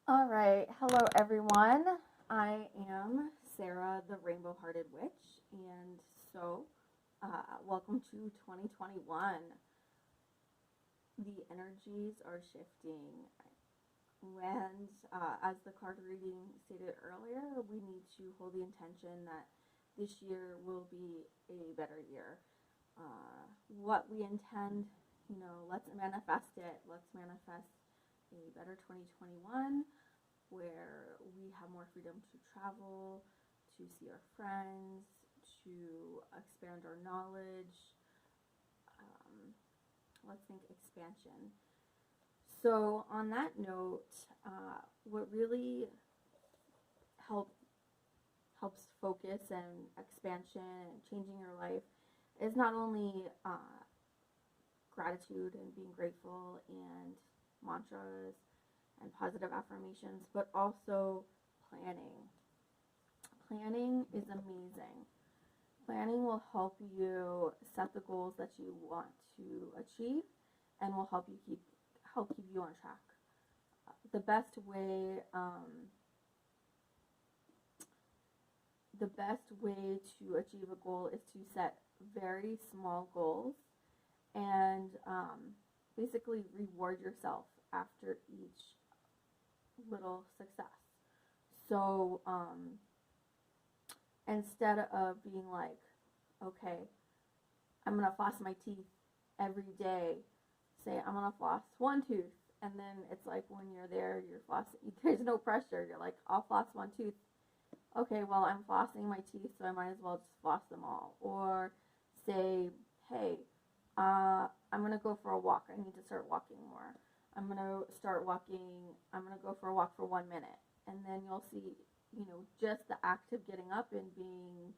All right, hello everyone. I am Sarah, the Rainbow Hearted Witch, and welcome to 2021. The energies are shifting, and as the card reading stated earlier, we need to hold the intention that this year will be a better year. What we intend, let's manifest it. Let's manifest a better 2021 where we have more freedom to travel, to see our friends, to expand our knowledge. Um, let's think expansion. So, on that note, what really help, helps focus and expansion and changing your life is not only gratitude and being grateful and mantras and positive affirmations, but also planning. Planning is amazing. Planning will help you set the goals that you want to achieve and will help keep you on track. The best way the best way to achieve a goal is to set very small goals and basically reward yourself after each little success. So instead of being like, okay, I'm gonna floss my teeth every day, say I'm gonna floss one tooth, and then it's like when you're there, you're flossing. There's no pressure. You're like, I'll floss one tooth. Okay, well I'm flossing my teeth, so I might as well just floss them all. Or say, hey, I'm gonna go for a walk. I need to start walking more. I'm gonna start walking. I'm gonna go for a walk for 1 minute, and then you'll see, just the act of getting up and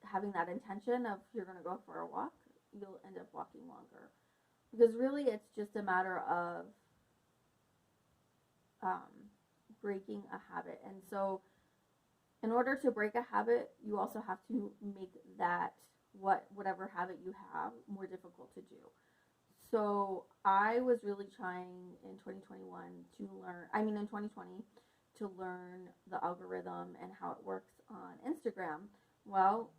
having that intention of you're gonna go for a walk, you'll end up walking longer. Because really, it's just a matter of um, breaking a habit, and so in order to break a habit, you also have to make that whatever habit you have more difficult to do. So I was really trying in 2021 to learn, I mean in 2020, to learn the algorithm and how it works on Instagram. Well,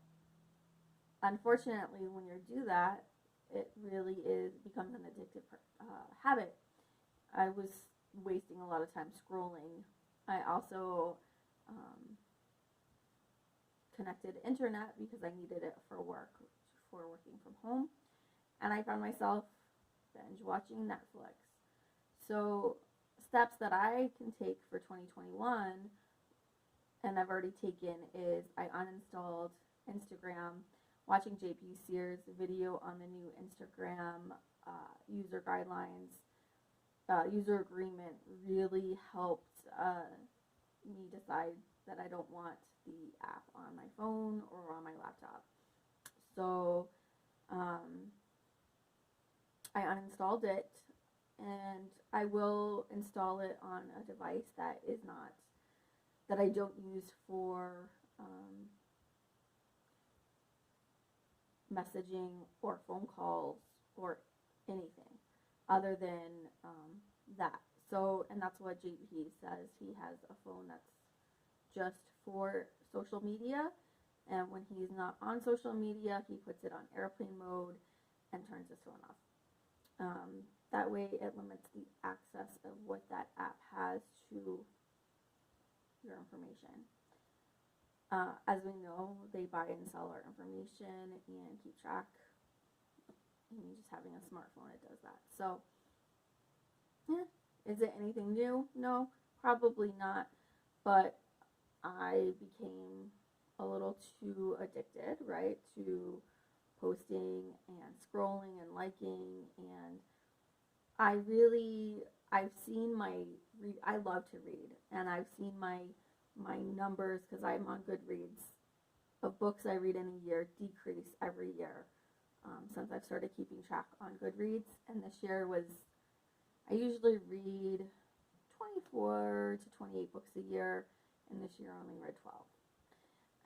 unfortunately, when you do that, it really becomes an addictive habit. I was wasting a lot of time scrolling. I also um, connected internet because I needed it for work, for working from home, and I found myself binge watching Netflix. So, steps that I can take for 2021, and I've already taken, is I uninstalled Instagram. Watching JP Sears' video on the new Instagram user guidelines, user agreement really helped me decide that I don't want the app on my phone or on my laptop. So um, I uninstalled it, and I will install it on a device that I don't use for messaging or phone calls or anything other than that. So, and that's what JP says. He has a phone that's just for social media, and when he's not on social media, he puts it on airplane mode and turns his phone off. That way, it limits the access of what that app has to your information. As we know, they buy and sell our information and keep track. And just having a smartphone, it does that. So, yeah, is it anything new? No, probably not. But I became a little too addicted, right, to posting and scrolling and liking. And I really, I've seen I love to read, and I've seen my numbers, because I'm on Goodreads, of books I read in a year decrease every year since I've started keeping track on Goodreads. And this year I usually read 24 to 28 books a year, and this year I only read 12.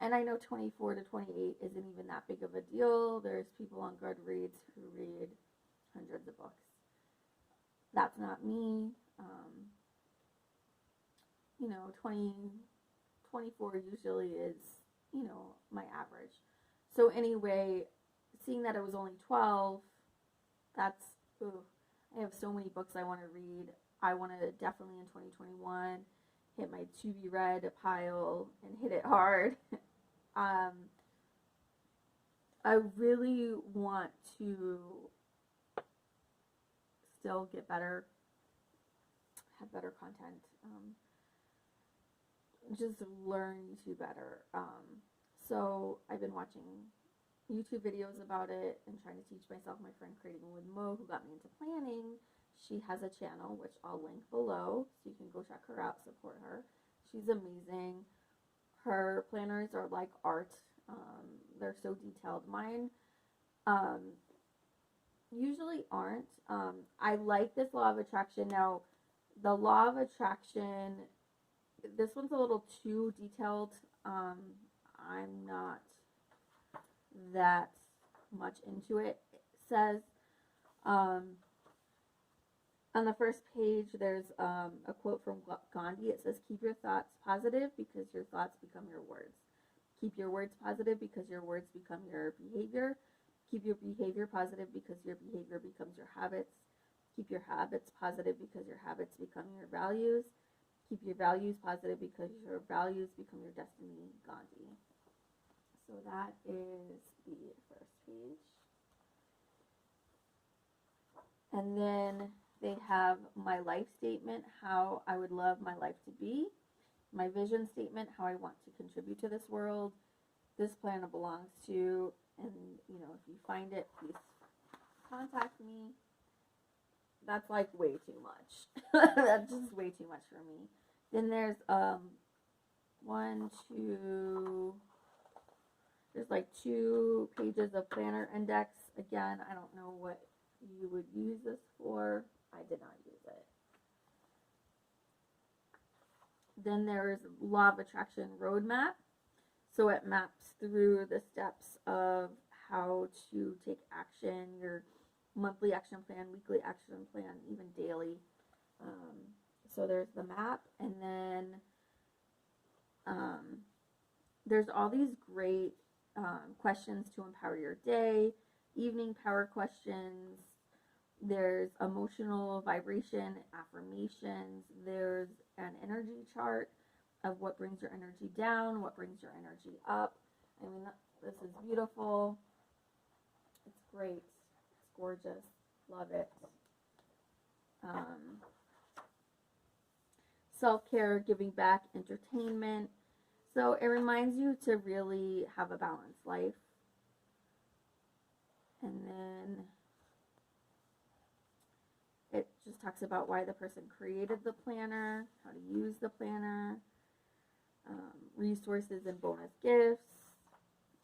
And I know 24 to 28 isn't even that big of a deal. There's people on Goodreads who read hundreds of books. That's not me. 20, 24 usually is, my average. So anyway, seeing that it was only 12, that's, ooh, I have so many books I want to read. I want to definitely in 2021 hit my to be read pile and hit it hard. I really want to still get better, have better content, just learn YouTube better. So I've been watching YouTube videos about it and trying to teach myself. My friend Creating with Mo, who got me into planning, she has a channel, which I'll link below, so you can go check her out, support her. She's amazing. Her planners are like art. They're so detailed. Mine usually aren't. I like this law of attraction. Now, the law of attraction, this one's a little too detailed. I'm not that much into it. It says on the first page, there's a quote from Gandhi. It says, keep your thoughts positive because your thoughts become your words. Keep your words positive because your words become your behavior. Keep your behavior positive because your behavior becomes your habits. Keep your habits positive because your habits become your values. Keep your values positive because your values become your destiny. Gandhi. So that is the first page. And then they have my life statement, how I would love my life to be. My vision statement, how I want to contribute to this world. This planner belongs to, and if you find it, please contact me. That's like way too much. That's just way too much for me. Then there's there's like 2 pages of planner index. Again, I don't know what you would use this for. I did not use it. Then there's law of attraction roadmap. So it maps through the steps of how to take action, your monthly action plan, weekly action plan, even daily. So there's the map, and then there's all these great questions to empower your day, evening power questions. There's emotional vibration, affirmations. There's an energy chart of what brings your energy down, what brings your energy up. I mean, this is beautiful. It's great. It's gorgeous. Love it. Self-care, giving back, entertainment. So it reminds you to really have a balanced life. And then it just talks about why the person created the planner, how to use the planner, resources and bonus gifts.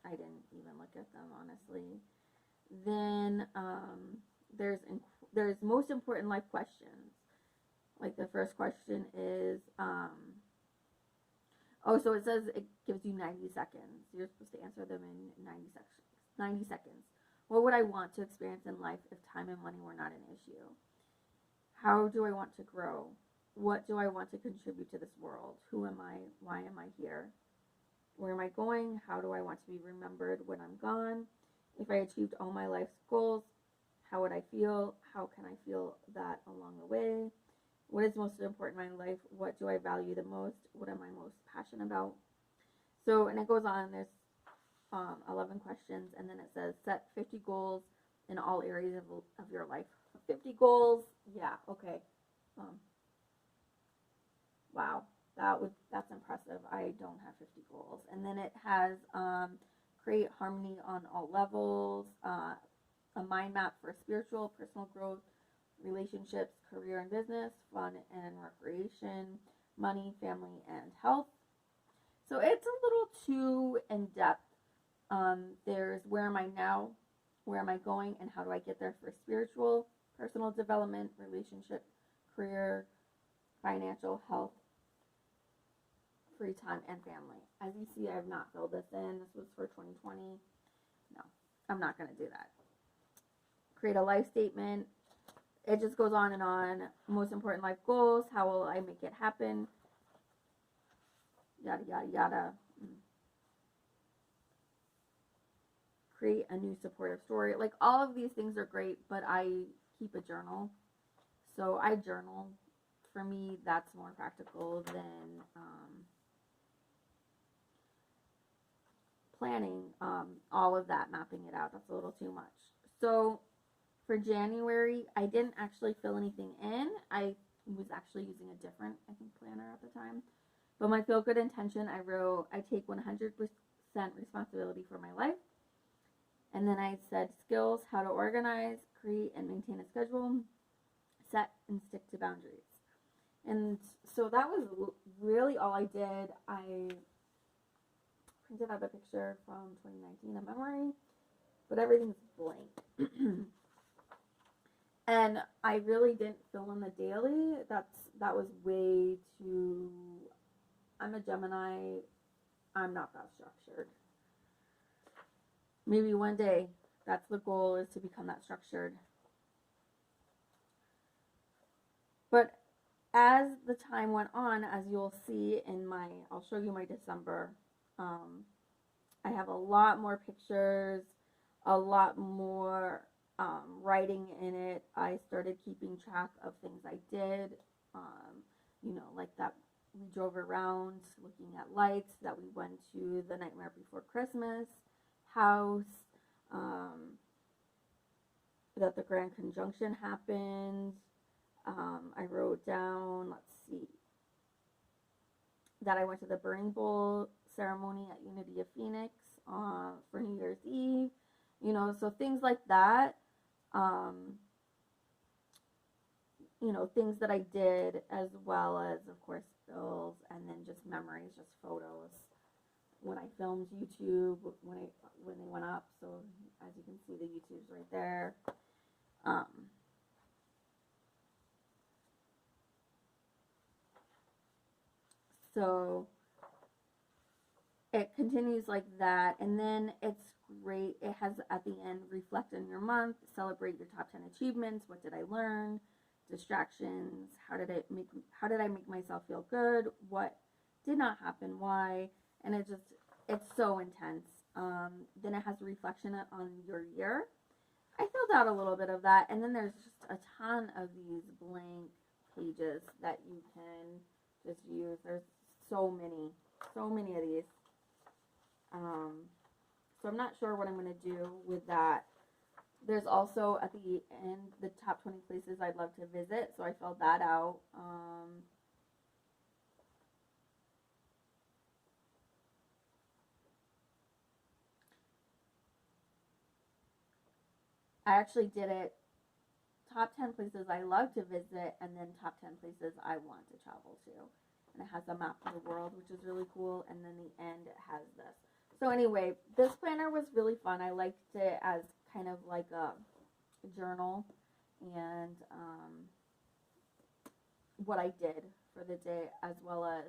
I didn't even look at them, honestly. Then there's most important life questions. Like the first question is, so it says it gives you 90 seconds. You're supposed to answer them in 90 seconds. What would I want to experience in life if time and money were not an issue? How do I want to grow? What do I want to contribute to this world? Who am I? Why am I here? Where am I going? How do I want to be remembered when I'm gone? If I achieved all my life's goals, how would I feel? How can I feel that along the way? What is most important in my life? What do I value the most? What am I most passionate about? So, and it goes on, there's 11 questions, and then it says set 50 goals in all areas of your life. 50 goals, yeah, okay. Wow, that's impressive. I don't have 50 goals. And then it has create harmony on all levels, a mind map for spiritual, personal growth, relationships, career and business, fun and recreation, money, family, and health. So it's a little too in-depth. There's where am I now, where am I going, and how do I get there for spiritual, personal development, relationship, career, financial, health, free time, and family. As you see, I have not filled this in. This was for 2020. No, I'm not going to do that. Create a life statement. It just goes on and on. Most important life goals. How will I make it happen? yada, yada, yada. Create a new supportive story. Like, all of these things are great, but I keep a journal. So I journal. For me, that's more practical than planning all of that, mapping it out. That's a little too much. So for January, I didn't actually fill anything in. I was actually using a different, I think, planner at the time. But my feel good intention, I wrote, I take 100% responsibility for my life. And then I said skills, how to organize, create, and maintain a schedule, set and stick to boundaries. And so that was really all I did. I printed out a picture from 2019 of memory, but everything's blank. And I really didn't fill in the daily. That was way too. I'm a Gemini. I'm not that structured. Maybe one day, that's the goal, is to become that structured. But as the time went on, as you'll see in I'll show you my December. I have a lot more pictures, a lot more writing in it. I started keeping track of things I did, like that we drove around looking at lights, that we went to the Nightmare Before Christmas house, that the Grand Conjunction happened. I wrote down, let's see, that I went to the Burning Bowl ceremony at Unity of Phoenix for New Year's Eve, so things like that. Things that I did, as well as, of course, bills, and then just memories, just photos. When I filmed YouTube, when they went up, so as you can see, the YouTube's right there. So it continues like that, and then it's great. It has at the end, reflect on your month, celebrate your top 10 achievements. What did I learn? Distractions. How did I make myself feel good? What did not happen? Why? And it's so intense. Then it has a reflection on your year. I filled out a little bit of that, and then there's just a ton of these blank pages that you can just use. There's so many of these. So I'm not sure what I'm going to do with that. There's also at the end the top 20 places I'd love to visit, so I filled that out. I actually did it top 10 places I love to visit, and then top 10 places I want to travel to. And it has a map of the world, which is really cool, and then the end it has this. So anyway, this planner was really fun. I liked it as kind of like a journal, and what I did for the day, as well as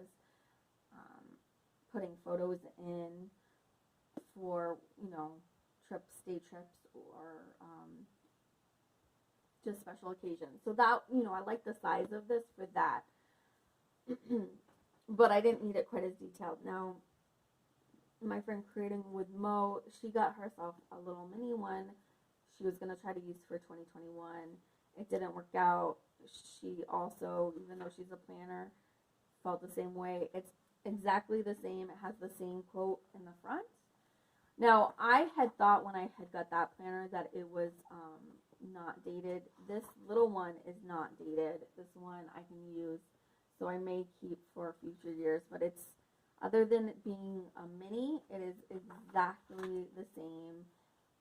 putting photos in for, day trips, or just special occasions. So that, I like the size of this for that. But I didn't need it quite as detailed. Now, my friend Creating with Mo, she got herself a little mini one. She was going to try to use for 2021. It didn't work out. She also, even though she's a planner, felt the same way. It's exactly the same. It has the same quote in the front. Now, I had thought when I had got that planner that it was not dated. This little one is not dated. This one I can use, so I may keep for future years. But it's, other than it being a mini, it is exactly the same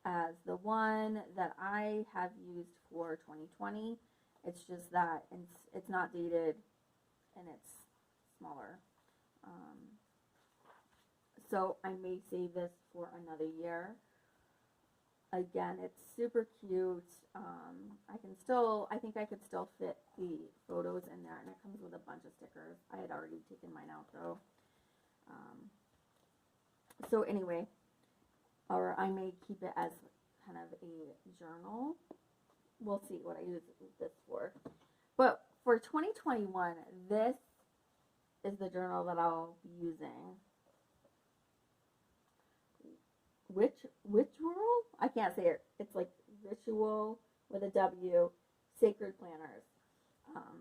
as the one that I have used for 2020. It's just that it's not dated, and it's smaller. So I may save this for another year. Again, it's super cute. I think I could still fit the photos in there, and it comes with a bunch of stickers. I had already taken mine out though. So anyway, or I may keep it as kind of a journal. We'll see what I use this for. But for 2021, this is the journal that I'll be using. Writual? I can't say it. It's like Ritual with a W, Sacred Planners.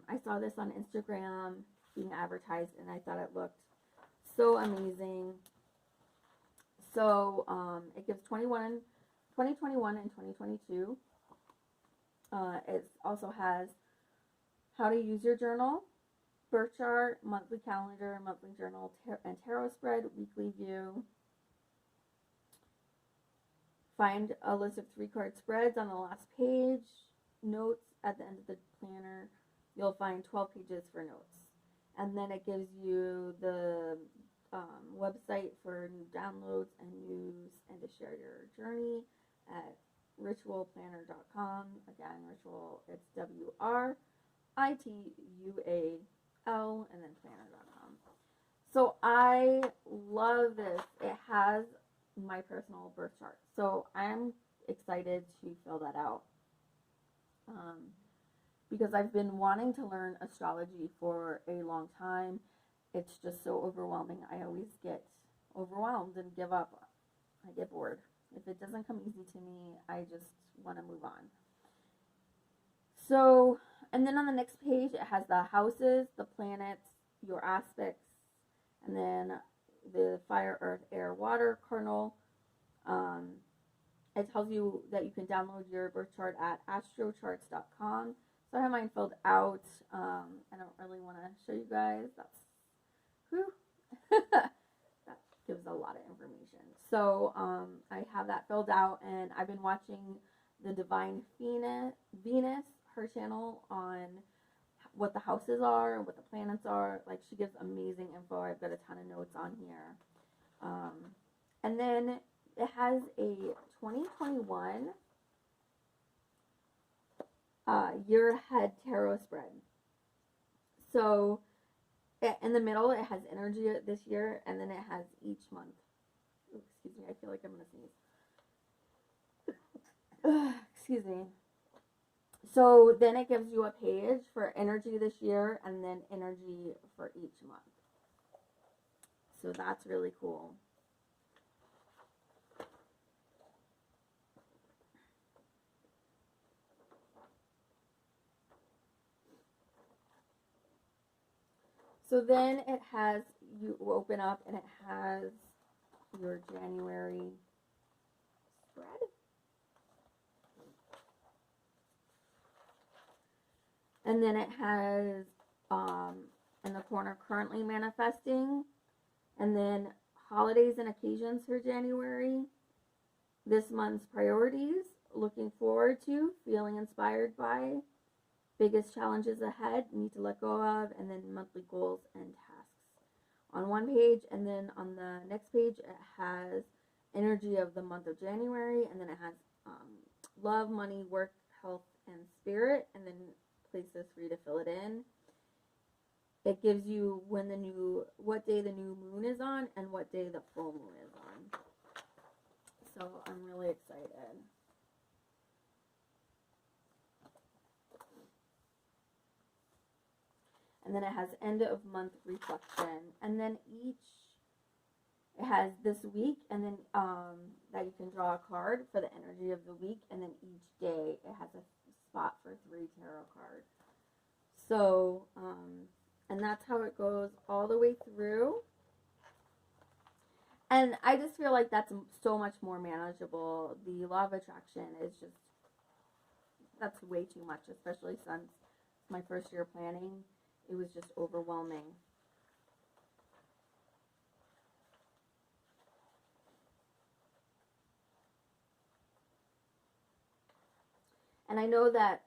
I saw this on Instagram being advertised, and I thought it looked so amazing. So it gives 2021 and 2022. It also has how to use your journal, birth chart, monthly calendar, monthly journal, and tarot spread, weekly view. Find a list of 3-card spreads on the last page. Notes at the end of the planner. You'll find 12 pages for notes. And then it gives you the website for new downloads and news, and to share your journey at ritualplanner.com. Again, ritual, it's WRITUAL and then planner.com. So I love this. It has my personal birth chart. So I'm excited to fill that out. Because I've been wanting to learn astrology for a long time. It's just so overwhelming. I always get overwhelmed and give up. I get bored. If it doesn't come easy to me, I just want to move on. So, and then on the next page, it has the houses, the planets, your aspects, and then the fire, earth, air, water, cardinal. It tells you that you can download your birth chart at astrocharts.com. So I have mine filled out. I don't really want to show you guys. That's whew. That gives a lot of information. So I have that filled out, and I've been watching the Divine Venus, her channel, on what the houses are and what the planets are. Like, she gives amazing info. I've got a ton of notes on here. And then it has a 2021 year ahead tarot spread. So in the middle, it has energy this year, and then it has each month. Ooh, excuse me, I feel like I'm going to sneeze. Excuse me. So then it gives you a page for energy this year, and then energy for each month. So that's really cool. So then it has, you open up and it has your January spread. And then it has in the corner, currently manifesting, and then holidays and occasions for January, this month's priorities, looking forward to, feeling inspired by, biggest challenges ahead, need to let go of, and then monthly goals and tasks on one page. And then on the next page, it has energy of the month of January, and then it has love, money, work, health, and spirit, and then places for you to fill it in. It gives you what day the new moon is on and what day the full moon is on. So I'm really excited. And then it has end of month reflection, and then it has this week, and then that you can draw a card for the energy of the week, and then each day it has a spot for 3 tarot cards. So and that's how it goes all the way through. And I just feel like that's so much more manageable. The law of attraction is just, that's way too much, especially since my first year planning. It was just overwhelming. And I know that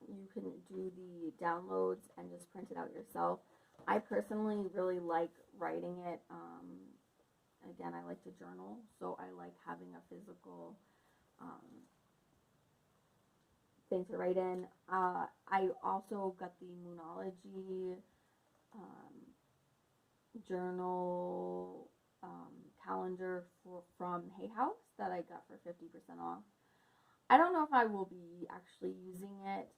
you can do the downloads and just print it out yourself. I personally really like writing it. Again, I like to journal, so I like having a physical thing to write in. I also got the Moonology journal calendar from Hay House that I got for 50% off. I don't know if I will be actually using it.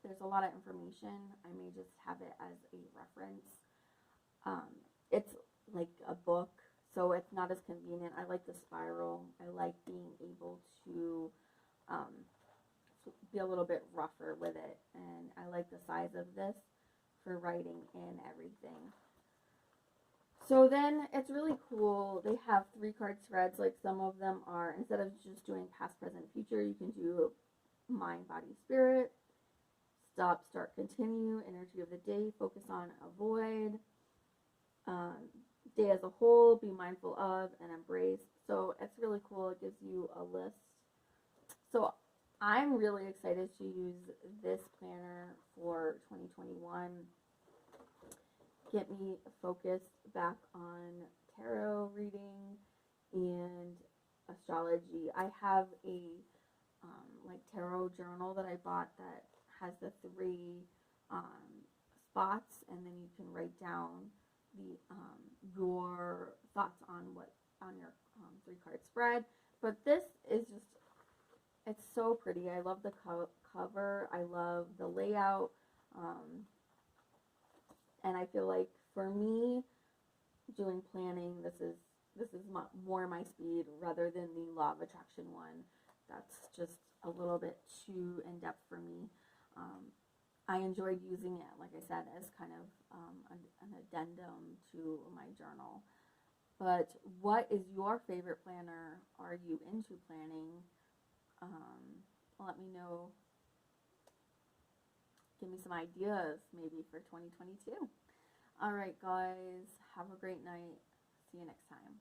there's a lot of information. I may just have it as a reference. It's like a book, so it's not as convenient. I like the spiral. I like being able to be a little bit rougher with it, and I like the size of this for writing in everything. So then it's really cool. They have 3-card spreads. Like some of them are, instead of just doing past, present, future, you can do mind, body, spirit, stop, start, continue, energy of the day, focus on, avoid, day as a whole, be mindful of, and embrace. So it's really cool. It gives you a list. So I'm really excited to use this planner for 2021. Get me focused back on tarot reading and astrology. I have a like tarot journal that I bought that has the 3 spots, and then you can write down the your thoughts on your 3-card spread. But this is just, it's so pretty. I love the cover. I love the layout. And I feel like for me, doing planning, this is more my speed rather than the law of attraction one. That's just a little bit too in depth for me. I enjoyed using it, like I said, as kind of an addendum to my journal. But what is your favorite planner? Are you into planning? Let me know. Give me some ideas maybe for 2022. All right, guys, have a great night. See you next time.